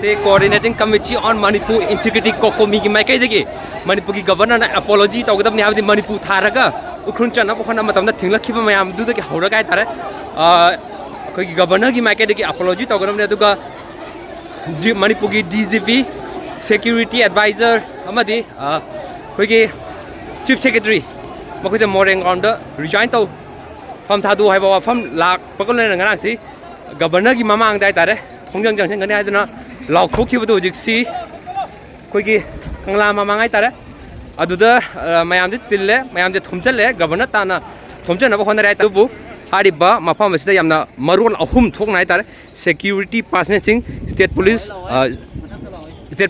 से coordinating committee on Manipur integrity COCOMI की माइकई दगी मणिपुर की गवर्नर ना अपोलॉजी तौगदबनी हाबदि मणिपुर थारगा उखरुन चनब होना मतमदा थिंगलखिबा मयाम दुदगी हौरगा हाइतारे अखोगी गवर्नर की माइकई दगी अपोलॉजी तौगदबनी अदुगा मणिपुर की डीजीपी सेक्यूरिटी एडवाइजर अमदि अखोगी चीफ सेक्रेटरी मखोइसे मोरेंग ग्राउंड रिजाइन तौ फम थादु हाइबा वाफम लाख पकल लेना ngaraंगसी गवर्नर की ममांग दाइ तारे खोंजंग जंगसें गने हाइदना लाउथोखिबदो हुजिकसी कोइगी कंगला ममांगाइ तारे अदुदा मयामदि तिल्ले मयामदि थुमचले गवर्नर ताना थुमचनबा होनराइ तबु हारिबा मफम असिदा यामना मरोल अहुम थोकनाइ तारे सिक्योरिटी पर्सनल सिंग स्टेट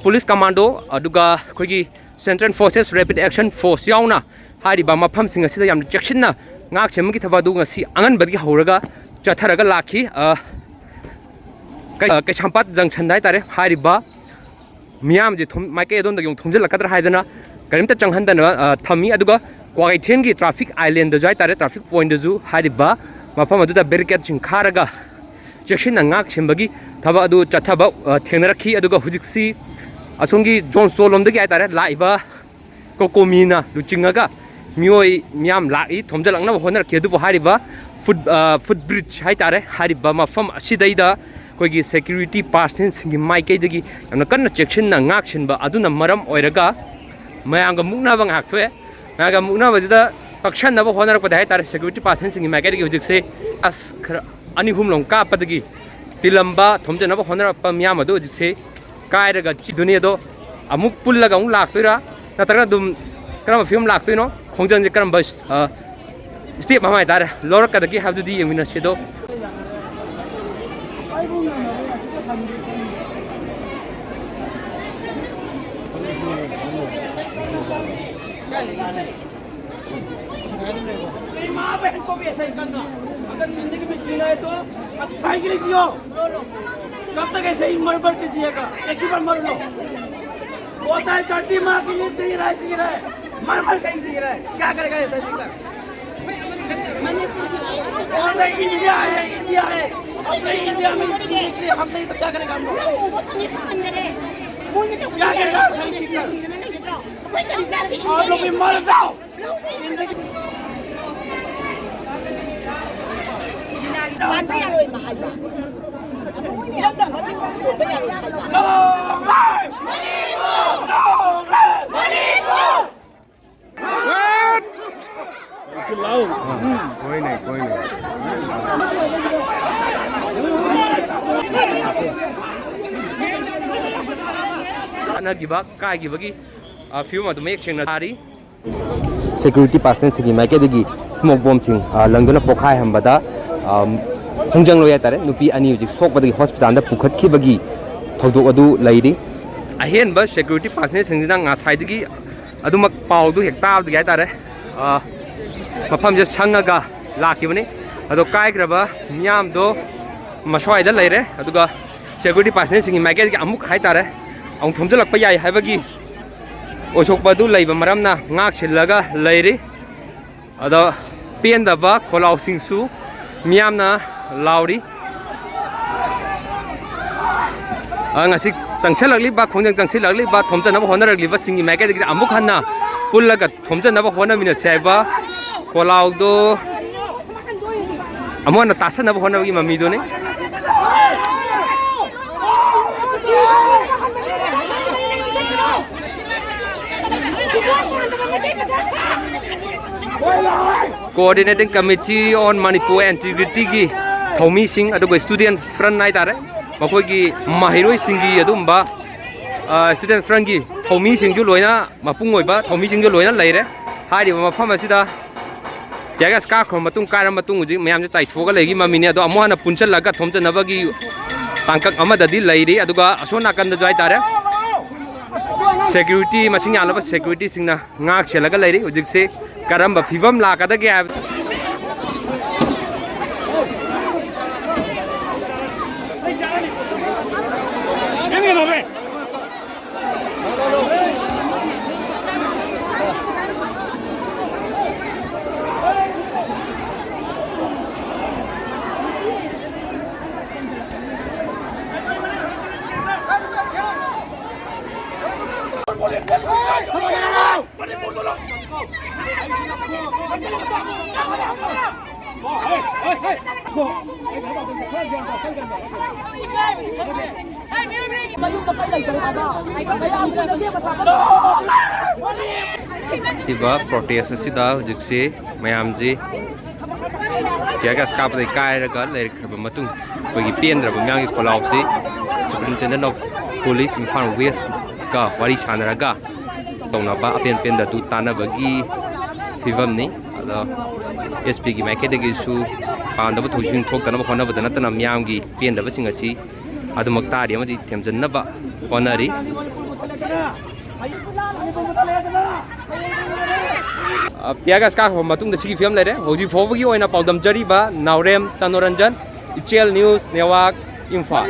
पुलिस कमांडो अदुगा कोइगी central forces rapid action force याउना हारिबा मफम सिंग असिदा यामना चेक्सिनना ngak chemgi thabadu ngasi angan badgi horaga chatharaga lakhi kai champat junction dai tare hariba miam je thum maike edon dagi thumjel lakadra haidana karimta changhandana thami aduga kwaithien gi traffic island da jai tare traffic point da ju hariba mafam adu da barricade ching kharaga chection ngak chembagi thaba adu chathaba thengnarakhi aduga hujiksi asongi john solom dagi ai tare laiba kokomina luchingaga मियोई मियाम लाई थोमजलंगना होनर केदुबो हारिबा foot bridge हाइतारे हारिबा मफम असिदैदा कोइगी सिक्योरिटी पर्सनल सिंगी माइकेदगी यमना कन्न चेक्शन ना ngaksinba aduna maram oiraga mayanga muknaba ngakthwe maga muknaba jida pakshannaba honarapda haitare security personnel सिंगी माइकेदगी hujikse as khara ani humlong kapadagi tilamba thomjanaba honarappa miyam adu hujikse kairaga chiduni do amuk pullaga amuk laktoira natraga dum karama film laktoino खोंजंग जे करम बस step हमाय तारे लोरक कदकी हाव दुदी यमिना सेदो मां बहन को भी ऐसा ही करना अगर जिंदगी में जीना है तो अच्छा ही के लिए जियो कब तक ऐसे ही मर के जिएगा एक ही बार मर लो होता है धरती मां के लिए जी रहा है मर कहीं जी रहा है क्या करेगा ऐसा जीकर और इंडिया है अपने इंडिया में इतनी निकली हम नहीं तो क्या करेगा हम लोग क्या करेगा सही जीकर आप लोग भी मर जाओ जिंदगी कोई नहीं सिक्योरिटी पर्सनल सिगी माइके दगी स्मोक बॉम्ब सिंग लंगदना पोखाय हमबदा खोंजंग लोया तारे नुपी अनि हुजिक सोकबदगी हॉस्पिटल दा पुखतखिबगी थौदोक अदु लैरि अहेनबा सिक्योरिटी पर्सनल सिंगना ngasai अदुमक पाउदु हेक्ताबदगी तारे मफम जे संगगा लाखिबने अदो कायग्रबा मियाम दो मसवाइदा लैरे अदुगा सिक्योरिटी पर्सनल सिंग माइके की अमुक हाइतारे औ थोमजलकपा याय हाइबगी ओसोकबदु लैबा मरमना ngak सिलगा लैरि अदो पेनदबा खोलाउ सिंगसु मियामना लाउरी ngasi changselagli ba khongjang changselagli ba thomjanaba honaragli ba singi maike digi amuk hanna pullaga thomjanaba honamina saiba कोलाउ दो अमोन तासनब होनबगी मम्मी दो ने coordinating committee on Manipur integrity की थौमी सिंह अदुगो स्टूडेंट फ्रंट नाइ तारे मखोगी माहिरोय सिंगी अदुमबा स्टूडेंट फ्रंट की थौमी सिंजु लोइना मपुंग ओइबा थौमी सिंजु लोइना लैरे हारिबा मफम असिदा जगह का खम कार मैम से चाइथोग लेगी मम्मी अद अमुहना पुनचलगा थोमचनबगी तांकक अमददी लैरी अदुगा असो नाकन जो हाइतारे सिक्योरिटी मसिंग यानब सिक्योरिटी सिंगना ngak सेलगा लैरी हुजिकसे करम फिवम लाकदगे इबा प्रोटेस्ट असिदा हुजिक्से मयामजे टियागास कापदai कायरगा लेरखबा मतुंग कोगी पेंद्रबा म्यांगी कोलाउसी superintendent of police Imphal West का वारी सानरागा तौनाबा अपेन पेंदा तु तानाबगी फिवमनी अदा एसपी की माइकेदगिसु पांदबा थोजिन थोक्तनबा होनबदा नतना म्यांगी पेंदबसिंग असि अदुमक तारि अमदि थेमजन्नबा honorary Tiaga ska matung da sigi film lere hoji phobagi oina paudam jariba Naurem Sanoranjan Ichel News Network Imphal